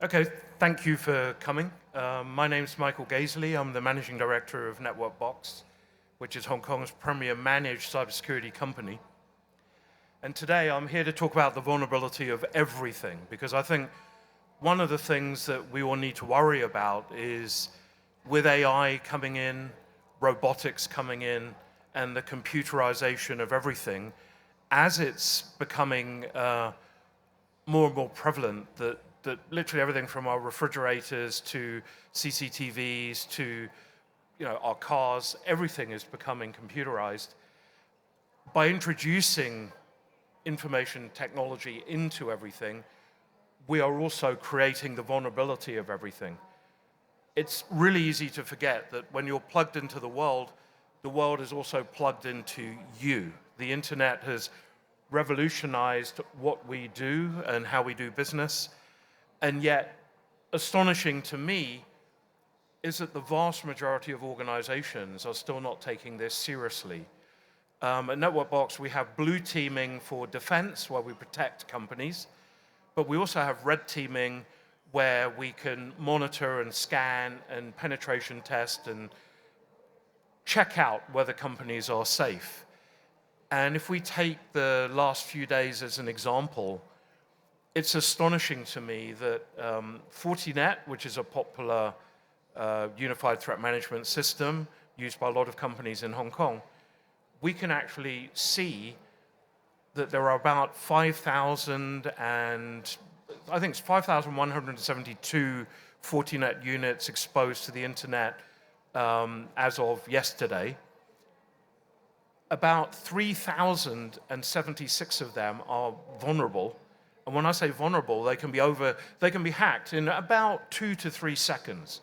Okay, thank you for coming. My name's Michael Gaisley. I'm the Managing Director of NetworkBox, which is Hong Kong's premier managed cybersecurity company. And today I'm here to talk about the vulnerability of everything, because I think one of the things that we all need to worry about is with AI coming in, robotics coming in, and the computerization of everything, as it's becoming more and more prevalent that literally everything from our refrigerators to CCTVs to our cars, everything is becoming computerized. By introducing information technology into everything, we are also creating the vulnerability of everything. It's really easy to forget that when you're plugged into the world is also plugged into you. The internet has revolutionized what we do and how we do business. And yet, astonishing to me is that the vast majority of organizations are still not taking this seriously. At NetworkBox, we have blue teaming for defense, where we protect companies, but we also have red teaming, where we can monitor and scan and penetration test and check out whether companies are safe. And if we take the last few days as an example, it's astonishing to me that Fortinet, which is a popular unified threat management system used by a lot of companies in Hong Kong, we can actually see that there are about 5,172 Fortinet units exposed to the internet as of yesterday. About 3,076 of them are vulnerable. And when I say vulnerable, they can be hacked in about 2 to 3 seconds.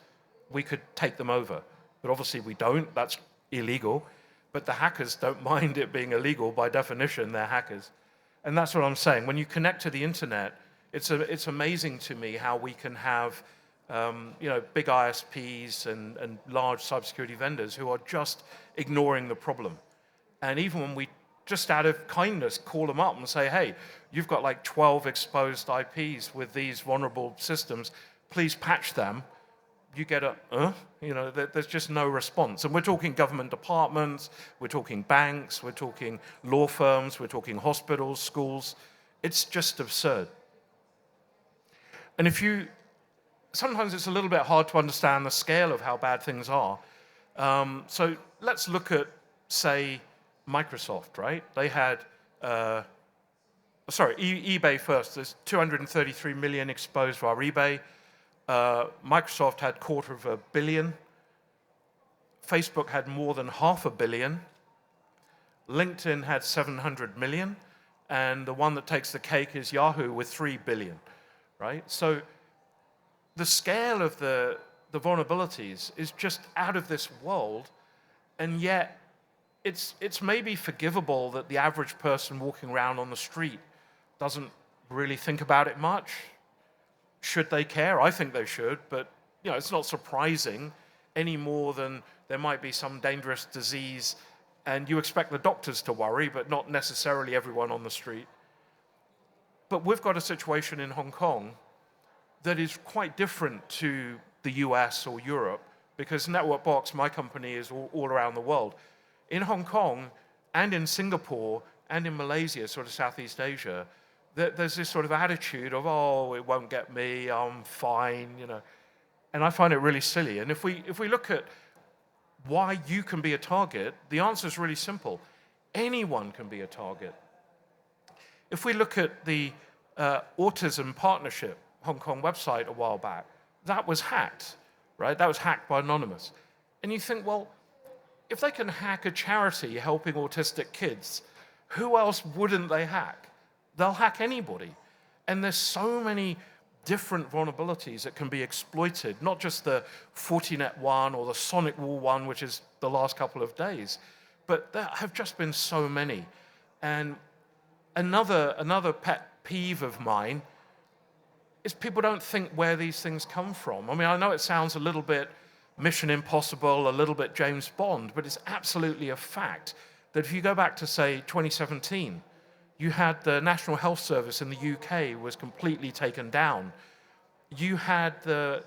We could take them over, but obviously we don't. That's illegal. But the hackers don't mind it being illegal. By definition, they're hackers. And that's what I'm saying. When you connect to the internet, it's amazing to me how we can have big ISPs and large cybersecurity vendors who are just ignoring the problem. And even when we just out of kindness call them up and say, hey, you've got like 12 exposed IPs with these vulnerable systems, please patch them, you get there's just no response. And we're talking government departments, we're talking banks, we're talking law firms, we're talking hospitals, schools. It's just absurd. And sometimes it's a little bit hard to understand the scale of how bad things are. So let's look at, say, Microsoft, right? They had, eBay first. There's 233 million exposed via eBay. Microsoft had 250 million. Facebook had more than 500 million. LinkedIn had 700 million. And the one that takes the cake is Yahoo with 3 billion, right? So the scale of the vulnerabilities is just out of this world, and yet it's maybe forgivable that the average person walking around on the street doesn't really think about it much. Should they care? I think they should, but it's not surprising any more than there might be some dangerous disease, and you expect the doctors to worry, but not necessarily everyone on the street. But we've got a situation in Hong Kong that is quite different to the US or Europe, because NetworkBox, my company, is all around the world. In Hong Kong and in Singapore and in Malaysia, sort of Southeast Asia, there's this sort of attitude of, oh, it won't get me, I'm fine, And I find it really silly. And if we look at why you can be a target, the answer is really simple. Anyone can be a target. If we look at the Autism Partnership Hong Kong website a while back, that was hacked, right? That was hacked by Anonymous. And you think, well, if they can hack a charity helping autistic kids, who else wouldn't they hack? They'll hack anybody. And there's so many different vulnerabilities that can be exploited, not just the Fortinet one or the Sonic Wall one, which is the last couple of days, but there have just been so many. And another pet peeve of mine is people don't think where these things come from. I mean, I know it sounds a little bit Mission Impossible, a little bit James Bond, but it's absolutely a fact that if you go back to, say, 2017, you had the National Health Service in the UK was completely taken down. You had the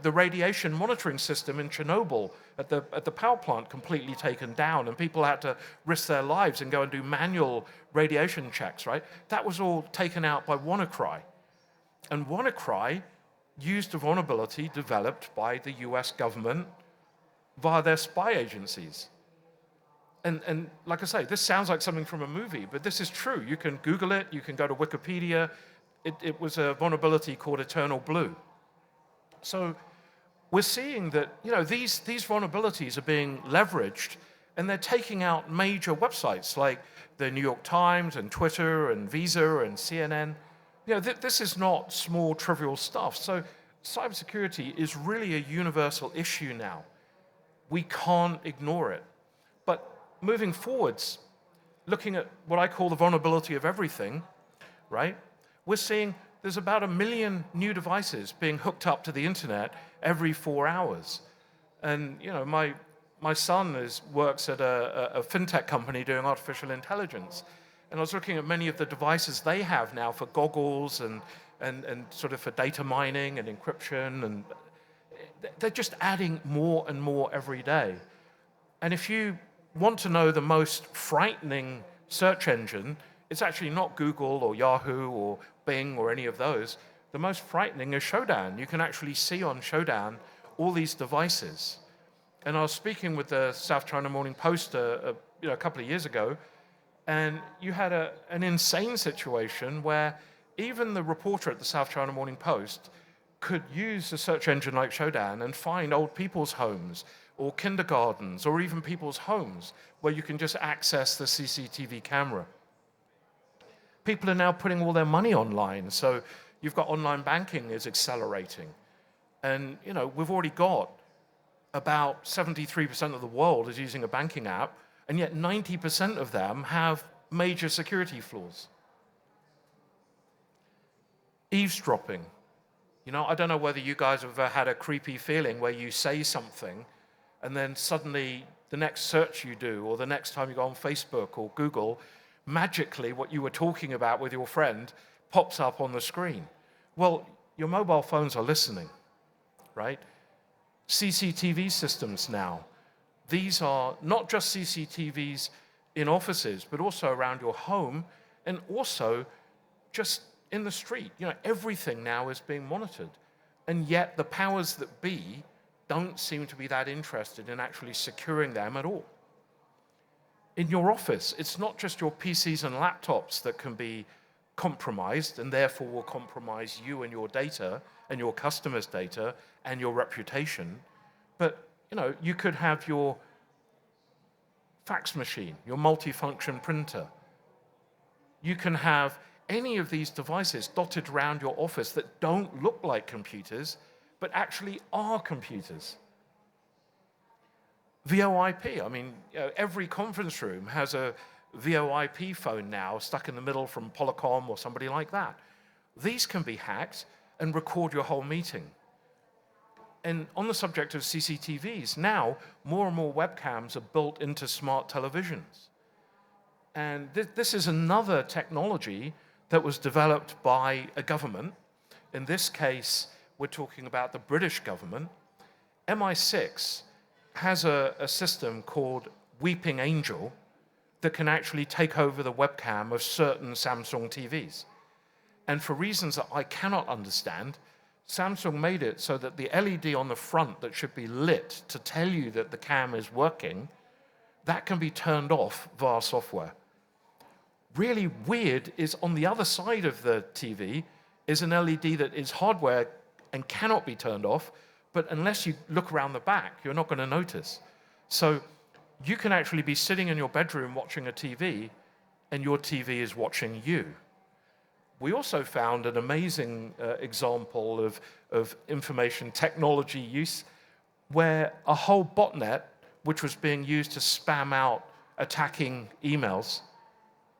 radiation monitoring system in Chernobyl at the power plant completely taken down, and people had to risk their lives and go and do manual radiation checks, right? That was all taken out by WannaCry. And WannaCry used a vulnerability developed by the US government via their spy agencies. And like I say, this sounds like something from a movie, but this is true. You can Google it, you can go to Wikipedia. It was a vulnerability called Eternal Blue. So we're seeing that these vulnerabilities are being leveraged, and they're taking out major websites like the New York Times and Twitter and Visa and CNN. This is not small, trivial stuff. So cybersecurity is really a universal issue now. We can't ignore it. But moving forwards, looking at what I call the vulnerability of everything, right? We're seeing there's about 1 million new devices being hooked up to the internet every 4 hours. And my son works at a fintech company doing artificial intelligence. And I was looking at many of the devices they have now for goggles and sort of for data mining and encryption, and they're just adding more and more every day. And if you want to know the most frightening search engine, it's actually not Google or Yahoo or Bing or any of those. The most frightening is Shodan. You can actually see on Shodan all these devices. And I was speaking with the South China Morning Post a couple of years ago, and you had an insane situation where even the reporter at the South China Morning Post could use a search engine like Shodan and find old people's homes or kindergartens or even people's homes where you can just access the CCTV camera. People are now putting all their money online, so you've got online banking is accelerating. And we've already got about 73% of the world is using a banking app, and yet 90% of them have major security flaws. Eavesdropping. I don't know whether you guys have ever had a creepy feeling where you say something and then suddenly the next search you do or the next time you go on Facebook or Google, magically what you were talking about with your friend pops up on the screen. Well, your mobile phones are listening, right? CCTV systems now. These are not just CCTVs in offices, but also around your home and also just in the street. Everything now is being monitored. And yet the powers that be don't seem to be that interested in actually securing them at all. In your office, it's not just your PCs and laptops that can be compromised and therefore will compromise you and your data and your customers' data and your reputation, but you could have your fax machine, your multifunction printer. You can have any of these devices dotted around your office that don't look like computers, but actually are computers. VoIP, every conference room has a VoIP phone now stuck in the middle from Polycom or somebody like that. These can be hacked and record your whole meeting. And on the subject of CCTVs, now more and more webcams are built into smart televisions. And this is another technology that was developed by a government. In this case, we're talking about the British government. MI6 has a system called Weeping Angel that can actually take over the webcam of certain Samsung TVs. And for reasons that I cannot understand, Samsung made it so that the LED on the front that should be lit to tell you that the cam is working, that can be turned off via software. Really weird is on the other side of the TV is an LED that is hardware and cannot be turned off, but unless you look around the back, you're not going to notice. So you can actually be sitting in your bedroom watching a TV, and your TV is watching you. We also found an amazing example of information technology use where a whole botnet, which was being used to spam out attacking emails,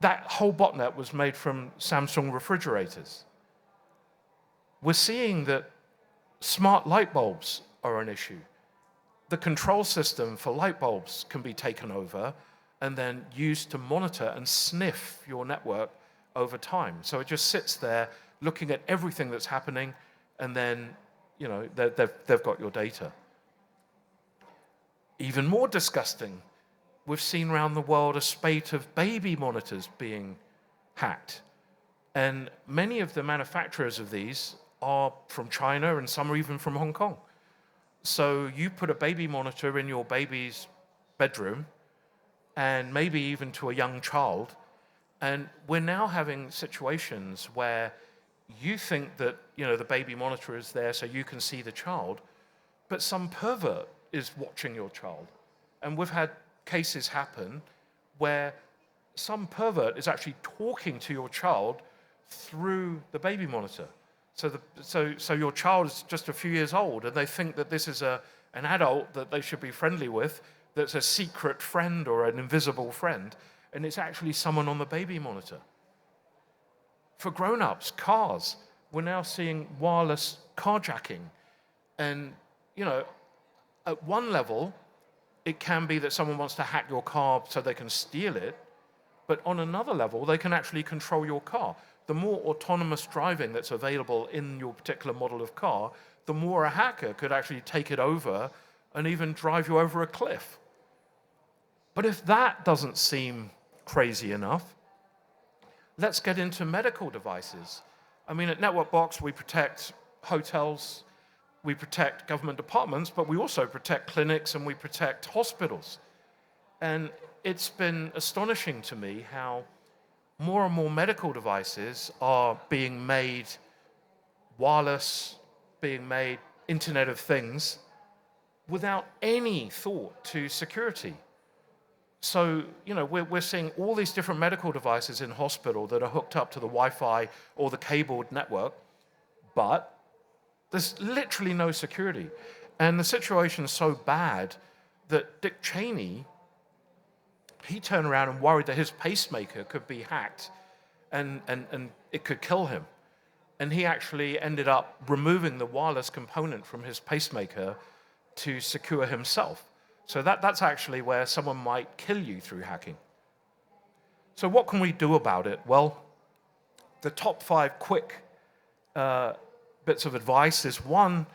that whole botnet was made from Samsung refrigerators. We're seeing that smart light bulbs are an issue. The control system for light bulbs can be taken over and then used to monitor and sniff your network over time. So it just sits there looking at everything that's happening, and then they've got your data. Even more disgusting, we've seen around the world a spate of baby monitors being hacked. And many of the manufacturers of these are from China, and some are even from Hong Kong. So you put a baby monitor in your baby's bedroom, and maybe even to a young child, and we're now having situations where you think that the baby monitor is there so you can see the child, but some pervert is watching your child. And we've had cases happen where some pervert is actually talking to your child through the baby monitor. So your child is just a few years old, and they think that this is an adult that they should be friendly with, that's a secret friend or an invisible friend, and it's actually someone on the baby monitor. For grown-ups, cars, we're now seeing wireless carjacking. And, at one level, it can be that someone wants to hack your car so they can steal it, but on another level, they can actually control your car. The more autonomous driving that's available in your particular model of car, the more a hacker could actually take it over and even drive you over a cliff. But if that doesn't seem crazy enough, let's get into medical devices. I mean, at NetworkBox, we protect hotels, we protect government departments, but we also protect clinics and we protect hospitals. And it's been astonishing to me how more and more medical devices are being made wireless, being made Internet of Things, without any thought to security. So, we're seeing all these different medical devices in hospital that are hooked up to the Wi-Fi or the cabled network, but there's literally no security. And the situation's so bad that Dick Cheney, he turned around and worried that his pacemaker could be hacked and it could kill him. And he actually ended up removing the wireless component from his pacemaker to secure himself. So that's actually where someone might kill you through hacking. So what can we do about it? Well, the top 5 quick bits of advice is, one,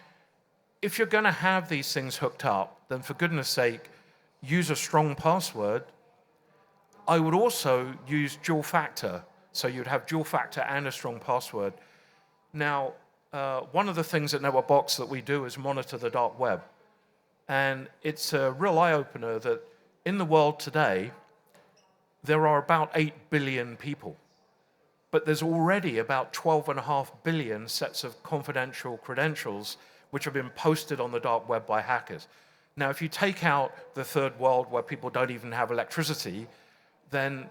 if you're going to have these things hooked up, then for goodness sake, use a strong password. I would also use dual factor. So you'd have dual factor and a strong password. Now, one of the things at NetworkBox that we do is monitor the dark web. And it's a real eye-opener that in the world today, there are about 8 billion people. But there's already about 12.5 billion sets of confidential credentials which have been posted on the dark web by hackers. Now, if you take out the third world where people don't even have electricity, then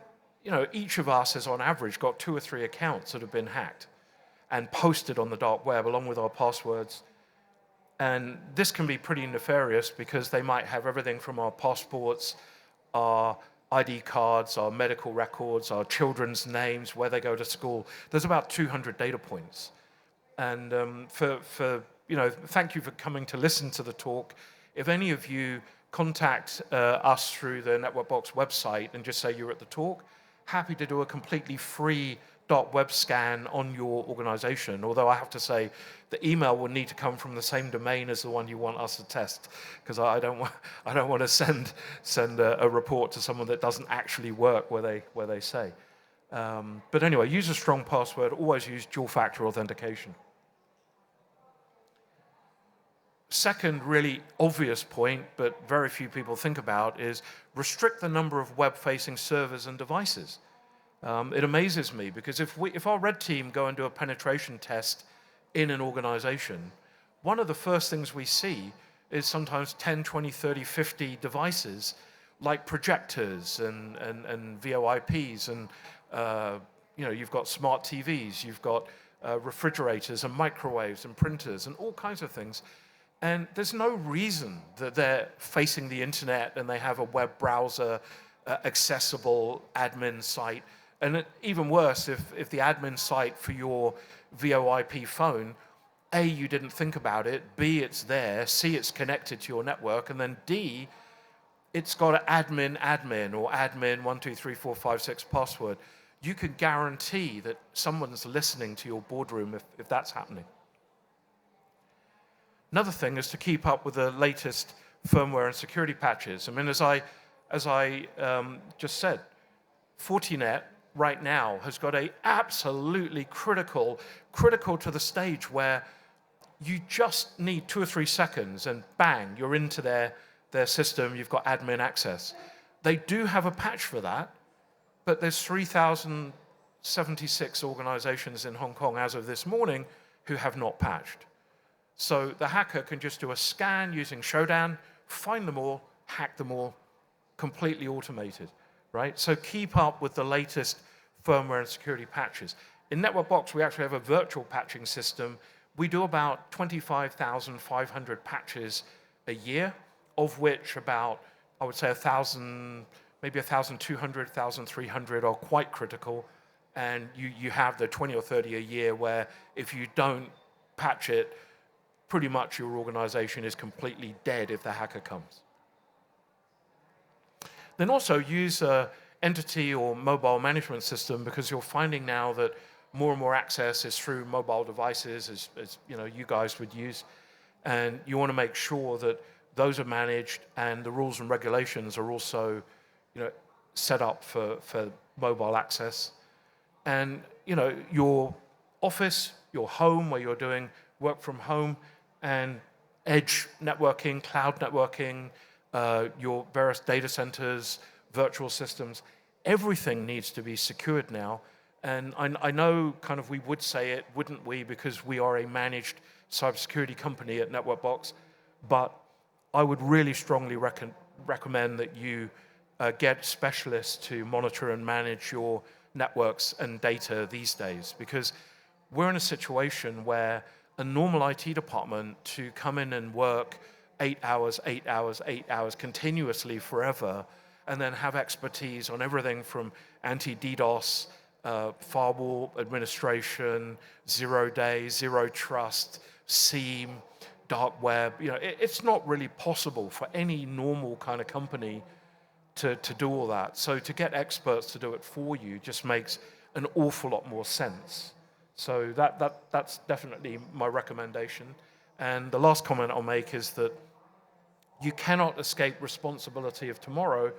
each of us has on average got 2 or 3 accounts that have been hacked and posted on the dark web along with our passwords. And this can be pretty nefarious because they might have everything from our passports, our ID cards, our medical records, our children's names, where they go to school. There's about 200 data points. And thank you for coming to listen to the talk. If any of you contact us through the NetworkBox website and just say you're at the talk, happy to do a completely free dark web scan on your organization, although I have to say the email will need to come from the same domain as the one you want us to test, because I don't want to send a report to someone that doesn't actually work where they say. But anyway, use a strong password, always use dual factor authentication. Second really obvious point, but very few people think about, is restrict the number of web-facing servers and devices. It amazes me because if our red team go and do a penetration test in an organization, one of the first things we see is sometimes 10, 20, 30, 50 devices like projectors and VoIPs and you've got smart TVs, you've got refrigerators and microwaves and printers and all kinds of things. And there's no reason that they're facing the internet and they have a web browser accessible admin site. And even worse, if the admin site for your VoIP phone, A, you didn't think about it, B, it's there, C, it's connected to your network, and then D, it's got an admin or admin 123456 password. You can guarantee that someone's listening to your boardroom if that's happening. Another thing is to keep up with the latest firmware and security patches. I mean, as I just said, Fortinet right now has got a absolutely critical to the stage where you just need 2 or 3 seconds and bang, you're into their system, you've got admin access. They do have a patch for that, but there's 3,076 organizations in Hong Kong as of this morning who have not patched. So the hacker can just do a scan using Shodan, find them all, hack them all, completely automated, right? So keep up with the latest firmware and security patches. In NetworkBox, we actually have a virtual patching system. We do about 25,500 patches a year, of which about, I would say 1,000, maybe 1,200, 1,300 are quite critical. And you have the 20 or 30 a year where if you don't patch it, pretty much your organization is completely dead if the hacker comes. Then also use an entity or mobile management system, because you're finding now that more and more access is through mobile devices, as you guys would use. And you want to make sure that those are managed and the rules and regulations are also set up for mobile access. And your office, your home, where you're doing work from home, and edge networking, cloud networking, your various data centers, virtual systems, everything needs to be secured now. And I know kind of we would say it, wouldn't we, because we are a managed cybersecurity company at NetworkBox, but I would really strongly recommend that you get specialists to monitor and manage your networks and data these days, because we're in a situation where a normal IT department to come in and work 8 hours continuously forever, and then have expertise on everything from anti-DDoS, firewall administration, 0-day, zero trust, SIEM, dark web. It's not really possible for any normal kind of company to do all that. So to get experts to do it for you just makes an awful lot more sense. So that's definitely my recommendation. And the last comment I'll make is that you cannot escape responsibility of tomorrow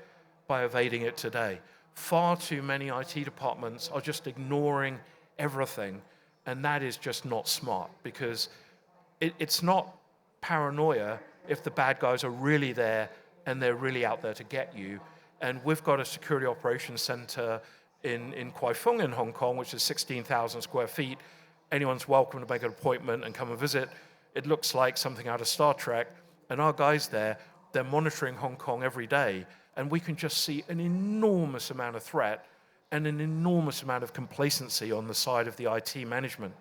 by evading it today. Far too many IT departments are just ignoring everything, and that is just not smart, because it's not paranoia if the bad guys are really there and they're really out there to get you. And we've got a security operations center in Kwai Fung in Hong Kong, which is 16,000 square feet. Anyone's welcome to make an appointment and come and visit. It looks like something out of Star Trek. And our guys there, they're monitoring Hong Kong every day. And we can just see an enormous amount of threat and an enormous amount of complacency on the side of the IT management.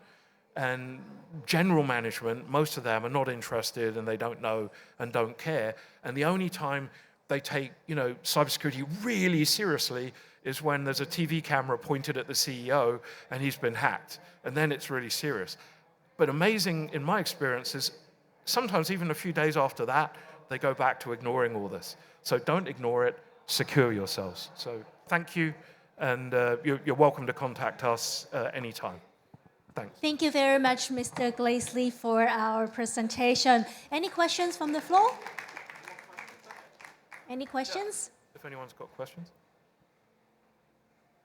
And general management, most of them are not interested, and they don't know and don't care. And the only time they take cybersecurity really seriously is when there's a TV camera pointed at the CEO and he's been hacked. And then it's really serious. But amazing, in my experience, is sometimes even a few days after that, they go back to ignoring all this. So don't ignore it, secure yourselves. So thank you, and you're welcome to contact us anytime. Thanks. Thank you very much, Mr. Glazley, for our presentation. Any questions from the floor? Any questions? If anyone's got questions.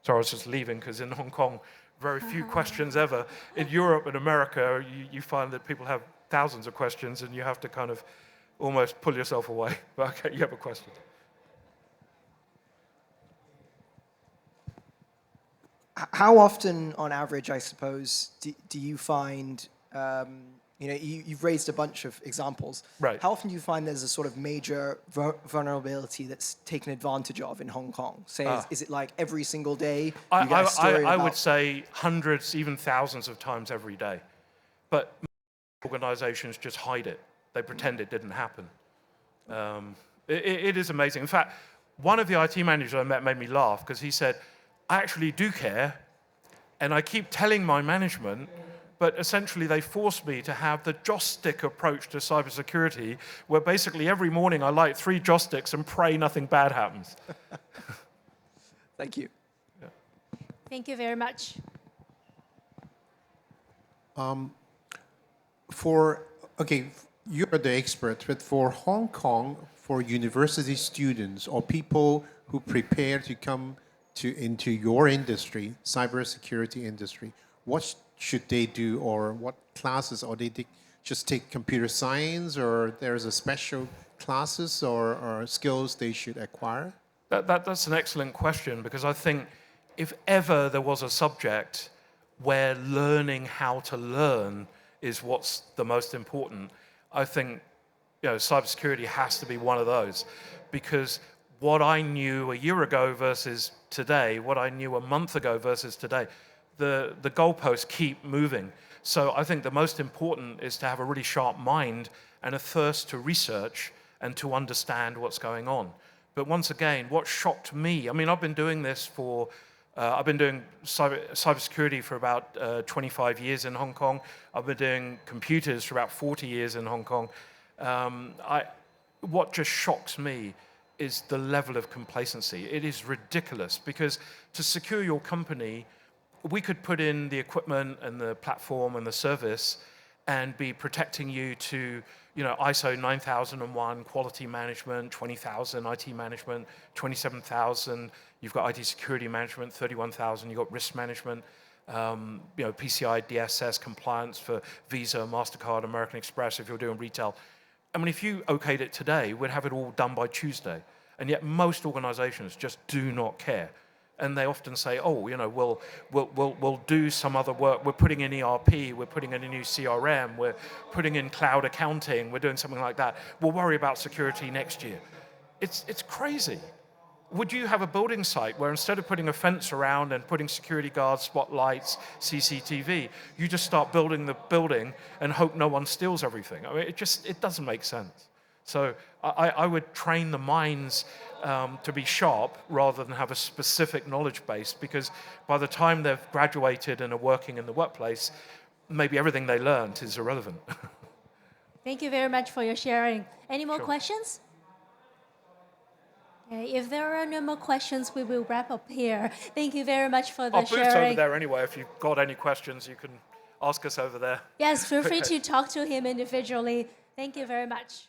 Sorry, I was just leaving, because in Hong Kong, very few questions ever. In Europe and America, you find that people have thousands of questions, and you have to kind of almost pull yourself away. But okay, you have a question. How often, on average, I suppose, do you find, you've raised a bunch of examples. Right. How often do you find there's a sort of major vulnerability that's taken advantage of in Hong Kong? Say, is it like every single day? I would say hundreds, even thousands of times every day. But organizations just hide it. They pretend it didn't happen. It is amazing. In fact, one of the IT managers I met made me laugh, because he said, I actually do care, and I keep telling my management, but essentially they force me to have the joss stick approach to cybersecurity, where basically every morning I light 3 joss sticks and pray nothing bad happens. Thank you. Yeah. Thank you very much. you're the expert, but for Hong Kong, for university students or people who prepare to come into your industry, cybersecurity industry, what should they do, or what classes, or they just take computer science, or there's a special classes or skills they should acquire? That's an excellent question, because I think if ever there was a subject where learning how to learn is what's the most important, I think cybersecurity has to be one of those. Because what I knew a year ago versus today, what I knew a month ago versus today, the goalposts keep moving. So I think the most important is to have a really sharp mind and a thirst to research and to understand what's going on. But once again, what shocked me, I mean, I've been doing this for, I've been doing cybersecurity for about 25 years in Hong Kong. I've been doing computers for about 40 years in Hong Kong. What just shocks me is the level of complacency. It is ridiculous, because to secure your company, we could put in the equipment and the platform and the service and be protecting you to ISO 9001 quality management, 20,000 IT management, 27,000 you've got IT security management, 31,000 you've got risk management, PCI DSS compliance for Visa, MasterCard, American Express if you're doing retail. I mean, if you okayed it today, we'd have it all done by Tuesday. And yet most organizations just do not care. And they often say, oh, we'll do some other work. We're putting in ERP, we're putting in a new CRM, we're putting in cloud accounting, we're doing something like that. We'll worry about security next year. It's crazy. Would you have a building site where instead of putting a fence around and putting security guards, spotlights, CCTV, you just start building the building and hope no one steals everything? I mean, it doesn't make sense. So I would train the minds to be sharp rather than have a specific knowledge base, because by the time they've graduated and are working in the workplace, maybe everything they learned is irrelevant. Thank you very much for your sharing. Any more questions? Okay, if there are no more questions, we will wrap up here. Thank you very much for the Our sharing. booth's over there anyway. If you've got any questions, you can ask us over there. Yes, feel free to talk to him individually. Thank you very much.